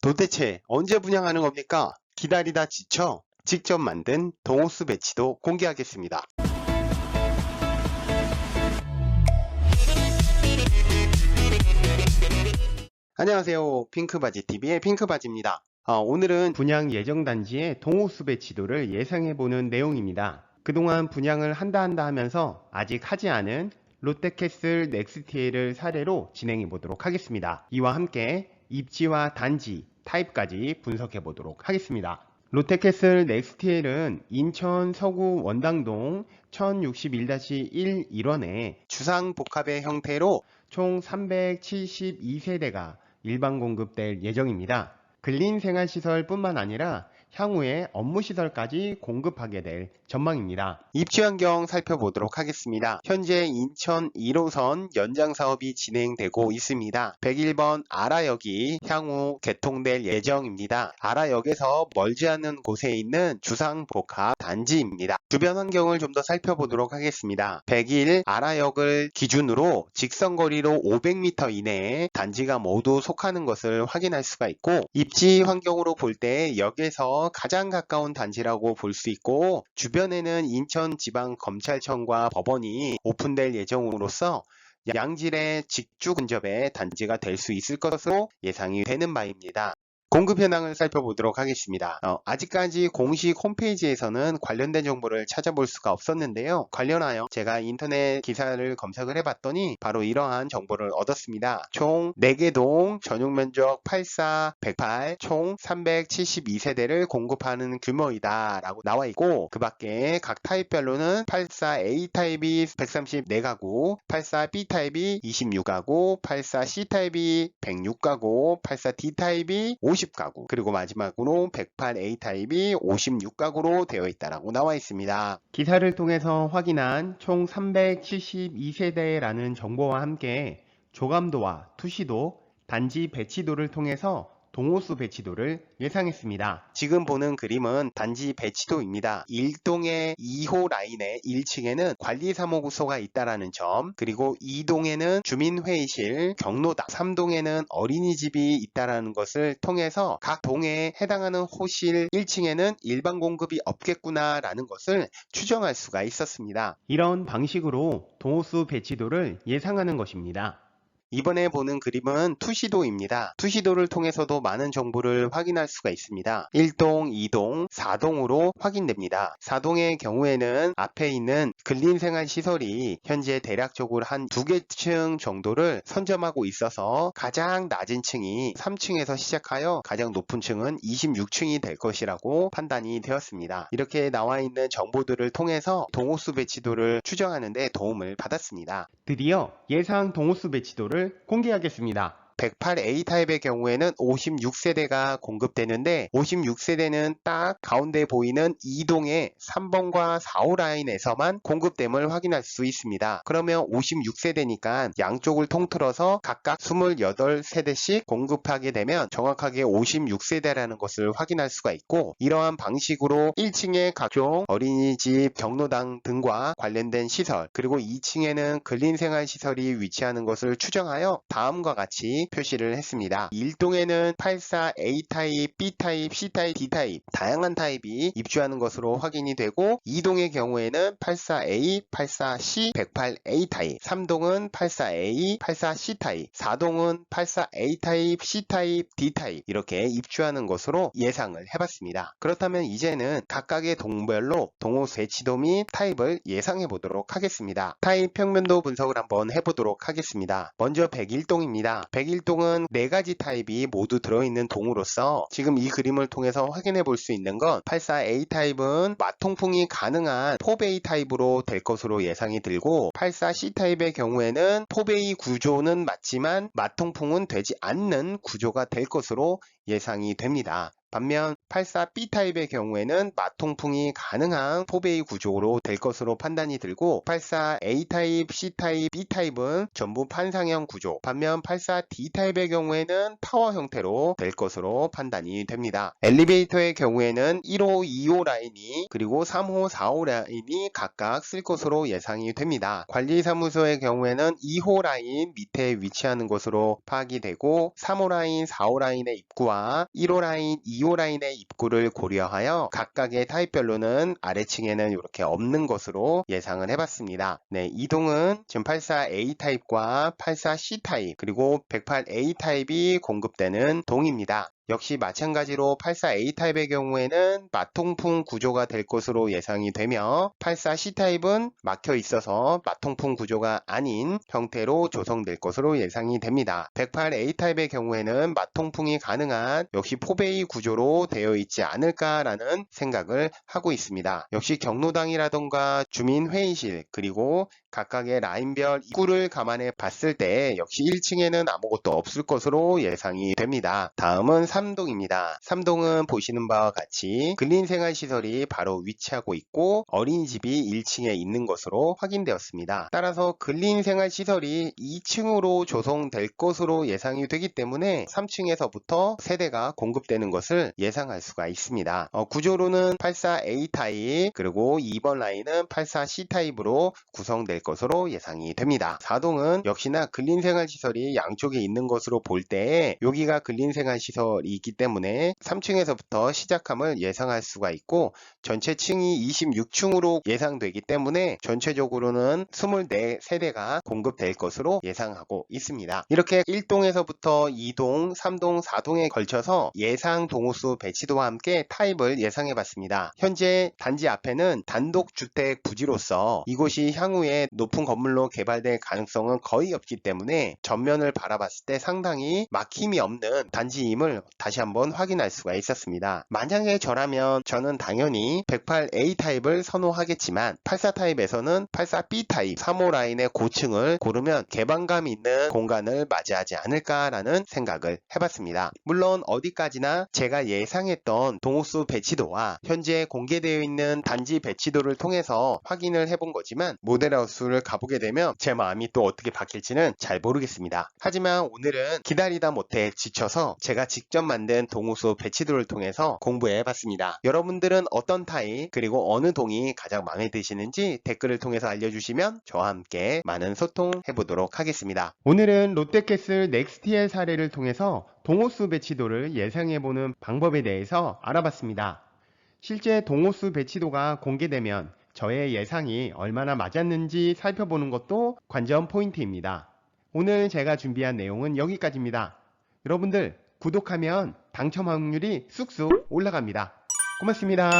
도대체 언제 분양하는 겁니까? 기다리다 지쳐 직접 만든 동호수 배치도 공개하겠습니다. 안녕하세요. 핑크바지TV의 핑크바지입니다. 오늘은 분양 예정 단지의 동호수 배치도를 예상해보는 내용입니다. 그동안 분양을 한다 하면서 아직 하지 않은 롯데캐슬 넥스티엘을 사례로 진행해 보도록 하겠습니다. 이와 함께 입지와 단지, 타입까지 분석해 보도록 하겠습니다. 롯데캐슬 넥스티엘은 인천 서구 원당동 1061-1 1원에 주상복합의 형태로 총 372세대가 일반 공급될 예정입니다. 근린생활시설 뿐만 아니라 향후에 업무시설까지 공급하게 될 전망입니다. 입지 환경 살펴보도록 하겠습니다. 현재 인천 1호선 연장 사업이 진행되고 있습니다. 101번 아라역이 향후 개통될 예정입니다. 아라역에서 멀지 않은 곳에 있는 주상복합 단지입니다. 주변 환경을 좀 더 살펴보도록 하겠습니다. 101 아라역을 기준으로 직선거리로 500m 이내에 단지가 모두 속하는 것을 확인할 수가 있고, 입지 환경으로 볼 때 역에서 가장 가까운 단지라고 볼 수 있고, 주변에는 인천지방검찰청과 법원이 오픈될 예정으로서 양질의 직주 근접의 단지가 될 수 있을 것으로 예상이 되는 바입니다. 공급 현황을 살펴보도록 하겠습니다. 아직까지 공식 홈페이지에서는 관련된 정보를 찾아볼 수가 없었는데요. 관련하여 제가 인터넷 기사를 검색을 해봤더니 바로 이러한 정보를 얻었습니다. 총 4개 동, 전용 면적 84, 108, 총 372세대를 공급하는 규모이다 라고 나와 있고, 그 밖에 각 타입별로는 84A 타입이 134가구, 84B 타입이 26가구, 84C 타입이 106가구, 84D 타입이 50가구, 그리고 마지막으로 108A 타입이 56가구로 되어 있다라고 나와 있습니다. 기사를 통해서 확인한 총 372세대라는 정보와 함께 조감도와 투시도, 단지 배치도를 통해서 동호수 배치도를 예상했습니다. 지금 보는 그림은 단지 배치도입니다. 1동의 2호 라인의 1층에는 관리사무소가 있다라는 점, 그리고 2동에는 주민회의실, 경로당, 3동에는 어린이집이 있다라는 것을 통해서 각 동에 해당하는 호실 1층에는 일반 공급이 없겠구나 라는 것을 추정할 수가 있었습니다. 이런 방식으로 동호수 배치도를 예상하는 것입니다. 이번에 보는 그림은 투시도입니다. 투시도를 통해서도 많은 정보를 확인할 수가 있습니다. 1동, 2동, 4동으로 확인됩니다. 4동의 경우에는 앞에 있는 근린생활시설이 현재 대략적으로 한 2개 층 정도를 선점하고 있어서 가장 낮은 층이 3층에서 시작하여 가장 높은 층은 26층이 될 것이라고 판단이 되었습니다. 이렇게 나와 있는 정보들을 통해서 동호수 배치도를 추정하는 데 도움을 받았습니다. 드디어 예상 동호수 배치도를 공개하겠습니다. 108A 타입의 경우에는 56세대가 공급되는데, 56세대는 딱 가운데 보이는 2동의 3번과 4호 라인에서만 공급됨을 확인할 수 있습니다. 그러면 56세대니까 양쪽을 통틀어서 각각 28세대씩 공급하게 되면 정확하게 56세대라는 것을 확인할 수가 있고, 이러한 방식으로 1층에 각종 어린이집, 경로당 등과 관련된 시설, 그리고 2층에는 근린생활시설이 위치하는 것을 추정하여 다음과 같이 표시를 했습니다. 1동에는 84A 타입, B 타입, C 타입, D 타입 다양한 타입이 입주하는 것으로 확인이 되고, 2동의 경우에는 84A, 84C, 108A 타입, 3동은 84A, 84C 타입, 4동은 84A 타입, C 타입, D 타입 이렇게 입주하는 것으로 예상을 해봤습니다. 그렇다면 이제는 각각의 동별로 동호수 배치도 및 타입을 예상해 보도록 하겠습니다. 타입 평면도 분석을 한번 해보도록 하겠습니다. 먼저 101동입니다. 101동은 4가지 타입이 모두 들어있는 동으로서 지금 이 그림을 통해서 확인해 볼 수 있는 건 84A 타입은 마통풍이 가능한 포베이 타입으로 될 것으로 예상이 들고, 84C 타입의 경우에는 포베이 구조는 맞지만 마통풍은 되지 않는 구조가 될 것으로 예상이 됩니다. 반면 84B 타입의 경우에는 마통풍이 가능한 포베이 구조로 될 것으로 판단이 들고 84A 타입, C 타입, B 타입은 전부 판상형 구조, 반면 84D 타입의 경우에는 파워 형태로 될 것으로 판단이 됩니다. 엘리베이터의 경우에는 1호, 2호 라인이 그리고 3호, 4호 라인이 각각 쓸 것으로 예상이 됩니다. 관리사무소의 경우에는 2호 라인 밑에 위치하는 것으로 파악이 되고 3호 라인, 4호 라인의 입구와 1호 라인, 2호 라인의 입구를 고려하여 각각의 타입별로는 아래층에는 이렇게 없는 것으로 예상을 해봤습니다. 네, 이동은 지금 84A 타입과 84C 타입 그리고 108A 타입이 공급되는 동입니다. 역시 마찬가지로 84A 타입의 경우에는 마통풍 구조가 될 것으로 예상이 되며 84C 타입은 막혀 있어서 마통풍 구조가 아닌 형태로 조성될 것으로 예상이 됩니다. 108A 타입의 경우에는 마통풍이 가능한 역시 포베이 구조로 되어 있지 않을까라는 생각을 하고 있습니다. 역시 경로당이라던가 주민회의실 그리고 각각의 라인별 입구를 감안해 봤을 때 역시 1층에는 아무것도 없을 것으로 예상이 됩니다. 다음은 3동입니다. 3동은 보시는 바와 같이 근린생활시설이 바로 위치하고 있고 어린이집이 1층에 있는 것으로 확인되었습니다. 따라서 근린생활시설이 2층으로 조성될 것으로 예상이 되기 때문에 3층에서부터 세대가 공급되는 것을 예상할 수가 있습니다. 구조로는 84A 타입 그리고 2번 라인은 84C 타입으로 구성될 것으로 예상이 됩니다. 4동은 역시나 근린생활시설이 양쪽에 있는 것으로 볼 때 여기가 근린생활시설이 있기 때문에 3층에서부터 시작함을 예상할 수가 있고 전체 층이 26층으로 예상되기 때문에 전체적으로는 24세대가 공급될 것으로 예상하고 있습니다. 이렇게 1동에서부터 2동, 3동, 4동에 걸쳐서 예상 동호수 배치도와 함께 타입을 예상해 봤습니다. 현재 단지 앞에는 단독주택 부지로서 이곳이 향후에 높은 건물로 개발될 가능성은 거의 없기 때문에 전면을 바라봤을 때 상당히 막힘이 없는 단지임을 다시 한번 확인할 수가 있었습니다. 만약에 저라면 저는 당연히 108A 타입을 선호하겠지만 84 타입에서는 84B 타입 3호 라인의 고층을 고르면 개방감 있는 공간을 맞이하지 않을까라는 생각을 해봤습니다. 물론 어디까지나 제가 예상했던 동호수 배치도와 현재 공개되어 있는 단지 배치도를 통해서 확인을 해본 거지만 모델하우스를 가보게 되면 제 마음이 또 어떻게 바뀔지는 잘 모르겠습니다. 하지만 오늘은 기다리다 못해 지쳐서 제가 직접 만든 동호수 배치도를 통해서 공부해 봤습니다. 여러분들은 어떤 타입 그리고 어느 동이 가장 마음에 드시는지 댓글을 통해서 알려주시면 저와 함께 많은 소통해 보도록 하겠습니다. 오늘은 롯데캐슬 넥스티엘 사례를 통해서 동호수 배치도를 예상해보는 방법에 대해서 알아봤습니다. 실제 동호수 배치도가 공개되면 저의 예상이 얼마나 맞았는지 살펴보는 것도 관전 포인트입니다. 오늘 제가 준비한 내용은 여기까지입니다. 여러분들 구독하면 당첨 확률이 쑥쑥 올라갑니다. 고맙습니다.